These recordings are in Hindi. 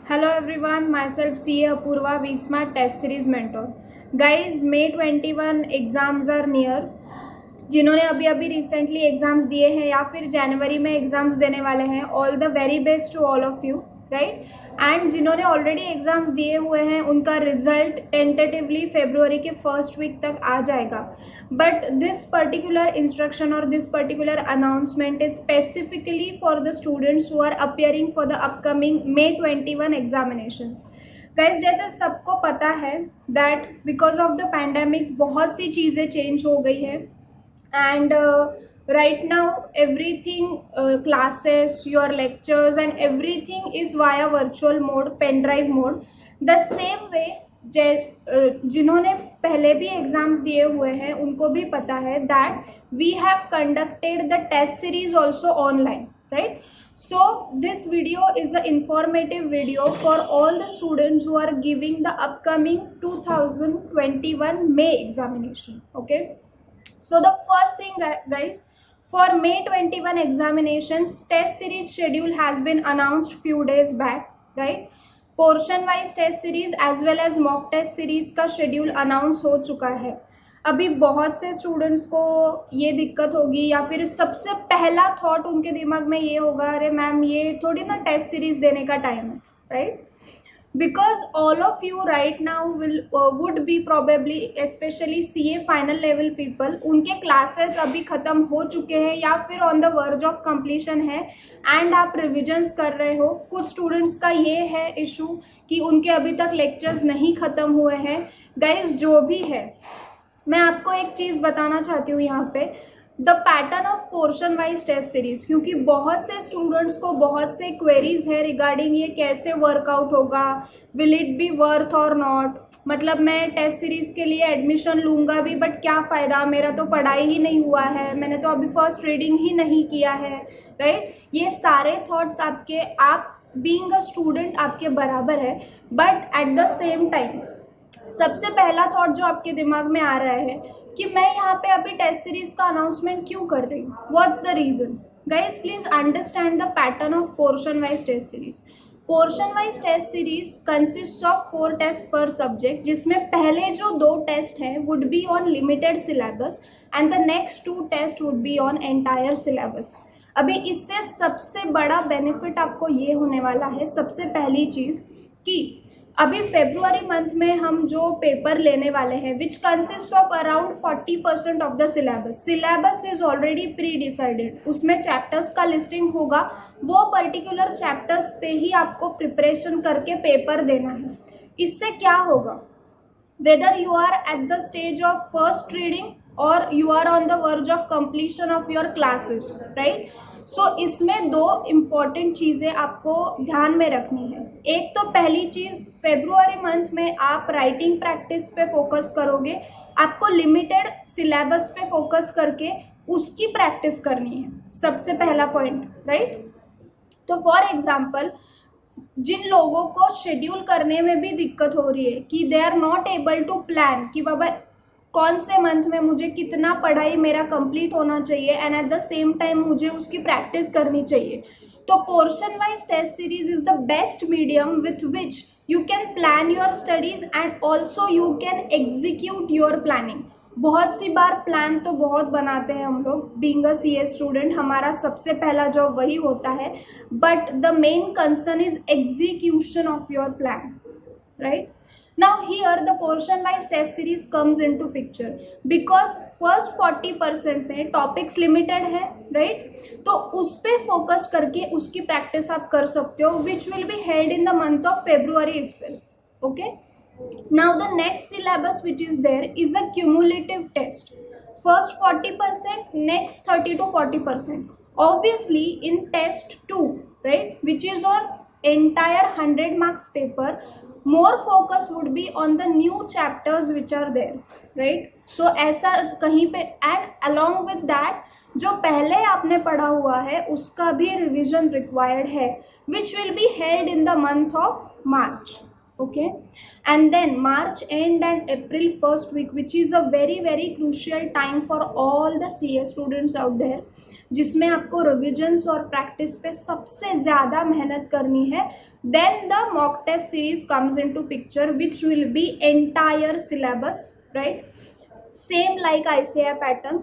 Hello everyone, myself CA Apurva, VSmart Test Series Mentor. Guys, May 21 exams are near. जिन्होंने अभी अभी रिसेंटली एग्ज़ाम्स दिए हैं या फिर जनवरी में एग्ज़ाम्स देने वाले हैं, all the very best to all of you, right. And जिन्होंने ऑलरेडी एग्ज़ाम्स दिए हुए हैं उनका रिजल्ट टेंटेटिवली फेब्रुवरी के फर्स्ट वीक तक आ जाएगा. बट दिस पर्टिकुलर इंस्ट्रक्शन और this particular announcement is specifically for the students who are appearing for the upcoming May 21 examinations. Guys, जैसे सबको पता है that because of the pandemic बहुत सी चीज़ें चेंज हो गई है. And right now everything, classes, your lectures and everything is via virtual mode, pen drive mode. The same way जिन्होंने पहले भी एग्जाम्स दिए हुए हैं उनको भी पता है that we have conducted the test series also online, right? So this video is an informative video for all the students who are giving the upcoming 2021 May examination. Okay, so the first thing, guys, for May 21 examinations, test series schedule has been announced few days back, right? Portion wise test series as well as mock test series का schedule announce हो चुका है. अभी बहुत से स्टूडेंट्स को ये दिक्कत होगी या फिर सबसे पहला थॉट उनके दिमाग में ये होगा, अरे मैम ये थोड़ी ना टेस्ट सीरीज देने का टाइम है, right? Because all of you right now would be probably, especially CA final level people, उनके क्लासेस अभी ख़त्म हो चुके हैं या फिर on the verge of completion है एंड आप रिविजन्स कर रहे हो. कुछ स्टूडेंट्स का ये है इशू कि उनके अभी तक लेक्चर्स नहीं ख़त्म हुए हैं. गाइज, जो भी है मैं आपको एक चीज़ बताना चाहती हूँ यहाँ पे, the pattern of portion wise test series, क्योंकि बहुत से स्टूडेंट्स को बहुत से क्वेरीज है रिगार्डिंग ये कैसे वर्कआउट होगा, विल इट बी वर्थ और नॉट. मतलब मैं टेस्ट सीरीज के लिए एडमिशन लूँगा भी बट क्या फ़ायदा, मेरा तो पढ़ाई ही नहीं हुआ है, मैंने तो अभी फर्स्ट रीडिंग ही नहीं किया है, राइट? ये सारे थॉट्स आपके, आप बीइंग अ स्टूडेंट आपके बराबर है. But at the same time सबसे पहला थॉट जो आपके दिमाग में आ रहा है कि मैं यहाँ पे अभी टेस्ट सीरीज का अनाउंसमेंट क्यों कर रही हूँ, what's the reason. Guys, please understand the pattern of portion wise test series. Portion wise test series consist of 4 test per subject, जिसमें पहले जो 2 टेस्ट हैं would be on limited syllabus and the next 2 test would be on entire syllabus. अभी इससे सबसे बड़ा बेनिफिट आपको ये होने वाला है, सबसे पहली चीज़ कि अभी फेब्रुवरी मंथ में हम जो पेपर लेने वाले हैं which consist of around 40% of the syllabus. Syllabus is already pre decided, उसमें चैप्टर्स का लिस्टिंग होगा, वो पर्टिकुलर चैप्टर्स पे ही आपको प्रिपरेशन करके पेपर देना है. इससे क्या होगा, whether you are at the stage of first reading और you are on the verge of completion of your classes, right? So इसमें 2 इम्पॉर्टेंट चीज़ें आपको ध्यान में रखनी है. एक तो पहली चीज़, फेब्रुवरी मंथ में आप राइटिंग प्रैक्टिस पे फोकस करोगे, आपको लिमिटेड सिलेबस पे फोकस करके उसकी प्रैक्टिस करनी है, सबसे पहला पॉइंट, राइट? तो फॉर एग्जाम्पल, जिन लोगों को शेड्यूल करने में भी दिक्कत हो रही है कि they are not able to plan कि बाबा कौन से मंथ में मुझे कितना पढ़ाई मेरा कंप्लीट होना चाहिए and at the same time मुझे उसकी प्रैक्टिस करनी चाहिए, तो portion wise test series is the best medium with which you can plan your studies and also you can execute your planning. बहुत सी बार प्लान तो बहुत बनाते हैं हम लोग, बीइंग अ सीए स्टूडेंट हमारा सबसे पहला जॉब वही होता है, but the main concern is execution of your plan, right? Now here the portion wise test series comes into picture because first 40% में topics limited है, right? तो उस पे फोकस करके उसकी प्रैक्टिस आप कर सकते हो, which will be held in the month of February itself. Okay? Now the next syllabus which is there is a cumulative test. First 40%, next 30 to 40%. Obviously in test 2, right, which is on entire 100 marks paper, more focus would be on the new chapters which are there, right? So ऐसा कहीं पे, and along with that जो पहले आपने पढ़ा हुआ है उसका भी रिविजन रिक्वायर्ड है, which will be held in the month of March. okay. And then March end and April first week, which is a very very crucial time for all the CA students out there, जिसमें आपको रिविजन्स और प्रैक्टिस पे सबसे ज़्यादा मेहनत करनी है. Then the mock test series comes into picture, which will be entire syllabus, right, same like ICAI pattern.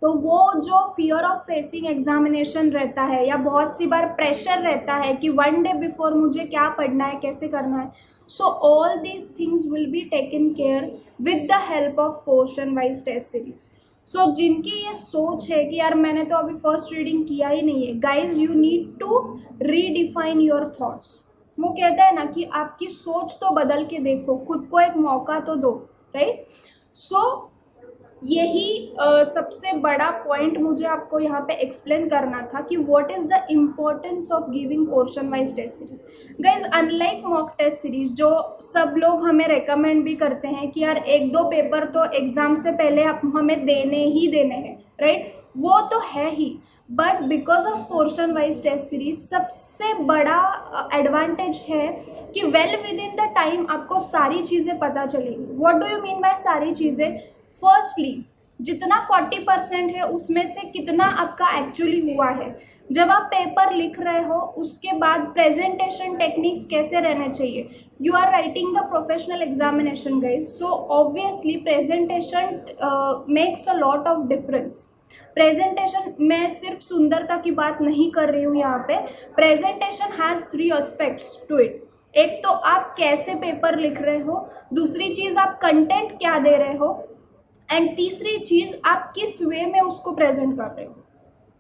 तो वो जो फियर ऑफ फेसिंग एग्जामिनेशन रहता है या बहुत सी बार प्रेशर रहता है कि वन डे बिफोर मुझे क्या पढ़ना है, कैसे करना है, so all these things will be taken care with the help of portion wise test series. So जिनकी ये सोच है कि यार मैंने तो अभी फर्स्ट रीडिंग किया ही नहीं है, guys you need to redefine your thoughts. वो कहता है ना कि आपकी सोच तो बदल के देखो, खुद को एक मौका तो दो, राइट. सो यही सबसे बड़ा पॉइंट मुझे आपको यहाँ पे एक्सप्लेन करना था कि what is the importance of giving portion wise test series. Guys unlike mock test series जो सब लोग हमें रेकमेंड भी करते हैं कि यार एक दो पेपर तो एग्जाम से पहले आप हमें देने ही देने हैं, राइट, वो तो है ही, but because of portion wise test series सबसे बड़ा एडवांटेज है कि well within the time आपको सारी चीज़ें पता चलेंगी. What do you mean by सारी चीज़ें? फर्स्टली जितना 40% है उसमें से कितना आपका एक्चुअली हुआ है. जब आप पेपर लिख रहे हो उसके बाद प्रेजेंटेशन टेक्निक्स कैसे रहने चाहिए. You are writing the professional examination guys, so obviously presentation makes a lot of difference. Presentation, मैं सिर्फ सुंदरता की बात नहीं कर रही हूँ यहाँ पे. Presentation has 3 aspects to it. एक तो आप कैसे पेपर लिख रहे हो, दूसरी चीज़ आप कंटेंट क्या दे रहे हो, एंड तीसरी चीज़ आप किस वे में उसको प्रेजेंट कर रहे हो.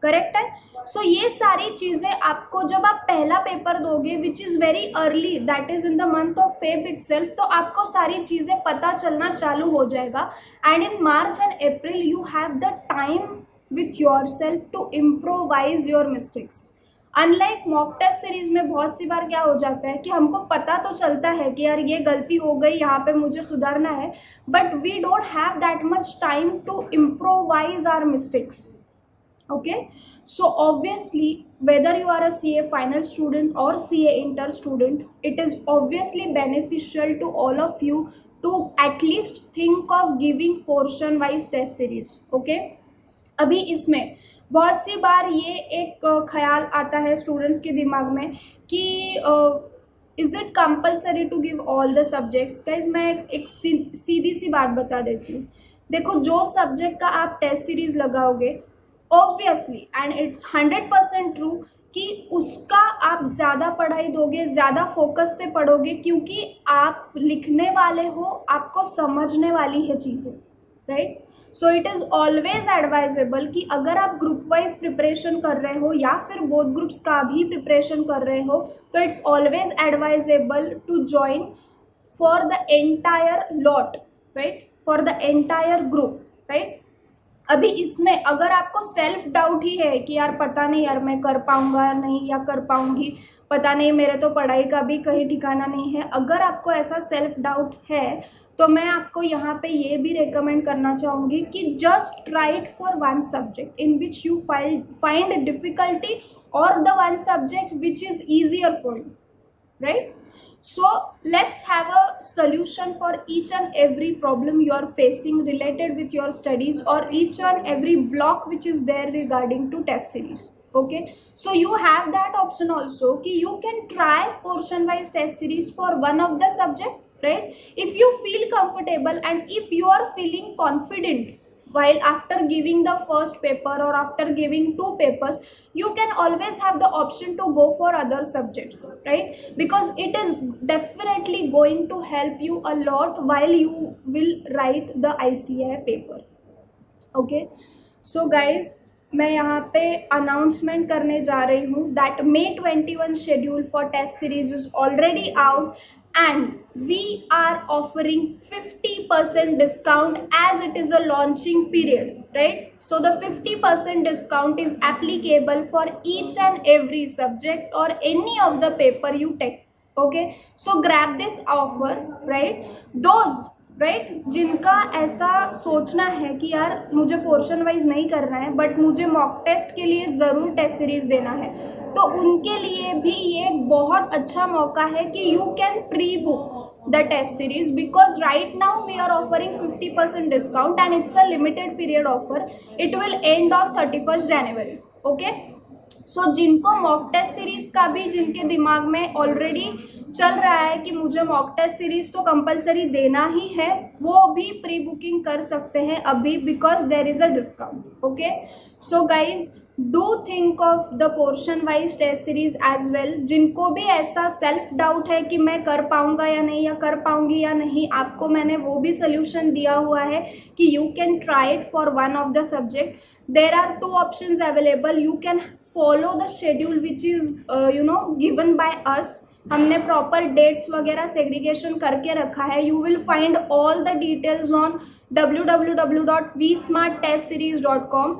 करेक्ट है. सो ये सारी चीज़ें आपको जब आप पहला पेपर दोगे which is very early, that is in the month of Feb itself, तो आपको सारी चीज़ें पता चलना चालू हो जाएगा. And in March and April you have the time with yourself to improvise your mistakes. Unlike mock test series में बहुत सी बार क्या हो जाता है कि हमको पता तो चलता है कि यार ये गलती हो गई, यहाँ पे मुझे सुधारना है, but we don't have that much time to improvise our mistakes. Okay, so obviously whether you are a CA final student or CA inter student, it is obviously beneficial to all of you to at least think of giving portion wise test series. Okay, अभी इसमें बहुत सी बार ये एक ख्याल आता है स्टूडेंट्स के दिमाग में कि is it compulsory to give all the subjects. Guys मैं एक सीधी सी बात बता देती हूँ. देखो, जो सब्जेक्ट का आप टेस्ट सीरीज लगाओगे ऑब्वियसली एंड इट्स 100% ट्रू कि उसका आप ज़्यादा पढ़ाई दोगे, ज़्यादा फोकस से पढ़ोगे, क्योंकि आप लिखने वाले हो, आपको समझने वाली है चीज़ें, right. So it is always advisable कि अगर आप ग्रुप वाइज प्रिपरेशन कर रहे हो या फिर बोथ ग्रुप्स का भी प्रिपरेशन कर रहे हो, तो it's always advisable to join for the entire lot, right, for the entire group, right. अभी इसमें अगर आपको सेल्फ डाउट ही है कि यार पता नहीं यार मैं कर पाऊंगा नहीं या कर पाऊंगी, पता नहीं मेरे तो पढ़ाई का भी कहीं ठिकाना नहीं है, अगर आपको ऐसा सेल्फ डाउट है तो मैं आपको यहाँ पे ये भी रेकमेंड करना चाहूँगी कि just try it for one subject in which you find difficulty और the one subject which is easier for you, right. So let's have a solution for each and every problem you are facing related with your studies or each and every block which is there regarding to test series. Okay, so you have that option also कि you can try portion wise test series for one of the subject, right. If you feel comfortable and if you are feeling confident while after giving the first paper or after giving 2 papers, you can always have the option to go for other subjects, right, because it is definitely going to help you a lot while you will write the ICAI paper. Okay, so guys मैं यहाँ पे अनाउंसमेंट करने जा रही हूँ that May 21 schedule for test series is already out and we are offering 50% discount as it is a launching period, right. So the 50% discount is applicable for each and every subject or any of the paper you take. Okay, so grab this offer, right. Those right जिनका ऐसा सोचना है कि यार मुझे पोर्शन वाइज नहीं करना है बट मुझे मॉक टेस्ट के लिए ज़रूर टेस्ट सीरीज देना है, तो उनके लिए भी ये एक बहुत अच्छा मौका है कि you can pre book the test series because right now we are offering 50% discount and it's a limited period offer. It will end on 31st January. Okay, सो जिनको मॉक टेस्ट सीरीज का भी, जिनके दिमाग में ऑलरेडी चल रहा है कि मुझे मॉक टेस्ट सीरीज तो कंपलसरी देना ही है, वो भी प्री बुकिंग कर सकते हैं अभी because there is a discount. Okay, so guys do think of the portion wise test series as well. जिनको भी ऐसा सेल्फ डाउट है कि मैं कर पाऊंगा या नहीं या कर पाऊंगी या नहीं, आपको मैंने वो भी सोल्यूशन दिया हुआ है कि you can try it for one of the subject. There are 2 options available. You can follow the schedule which is given by us. हमने प्रॉपर डेट्स वगैरह सेग्रीगेशन करके रखा है. You will find all the details on www.vsmarttestseries.com.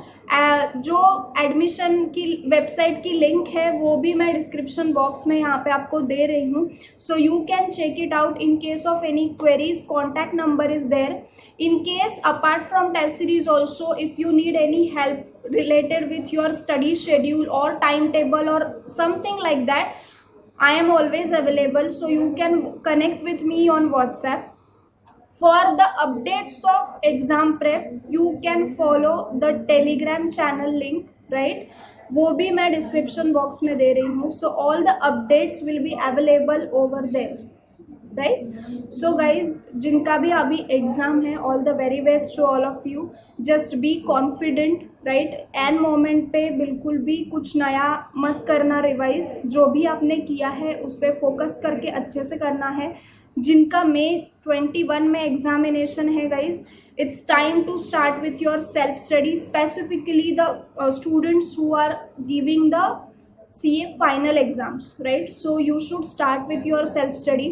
जो एडमिशन की वेबसाइट की लिंक है वो भी मैं डिस्क्रिप्शन बॉक्स में यहाँ पे आपको दे रही हूँ. So you can check it out. In case of any queries contact number is there. In case apart from test series also, if you need any help related with your study schedule or timetable or something like that, I am always available, so you can connect with me on WhatsApp. For the updates of exam prep, you can follow the Telegram channel link, right? वो भी मैं डिस्क्रिप्शन बॉक्स में दे रही हूँ. So all the updates will be available over there. Right. So guys जिनका भी अभी एग्ज़ाम है, all the very best to all of you. Just be confident. Right, and moment पे बिल्कुल भी कुछ नया मत करना. रिवाइज जो भी आपने किया है उस पर फोकस करके अच्छे से करना है. जिनका May 21 में एग्जामिनेशन है guys, it's time to start with your self study, specifically the students who are giving the CA final exams, right? So you should start with your self study.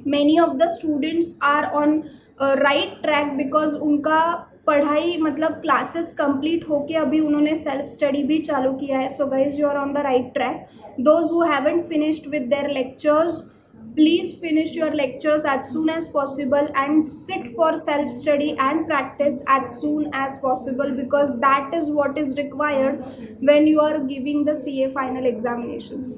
Many of the students are on right track because उनका पढ़ाई मतलब क्लासेस कंप्लीट होके अभी उन्होंने सेल्फ स्टडी भी चालू किया है. So guys you are on the right track. Those who haven't finished with their lectures, please finish your lectures as soon as possible and sit for self study and practice as soon as possible because that is what is required when you are giving the CA final examinations.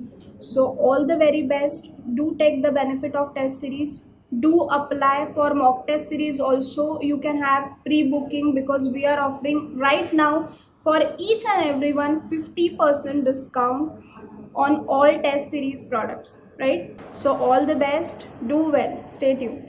So all the very best. Do take the benefit of test series. Do apply for mock test series also. You can have pre-booking because we are offering right now for each and everyone 50% discount on all test series products, right? So all the best. Do well. Stay tuned.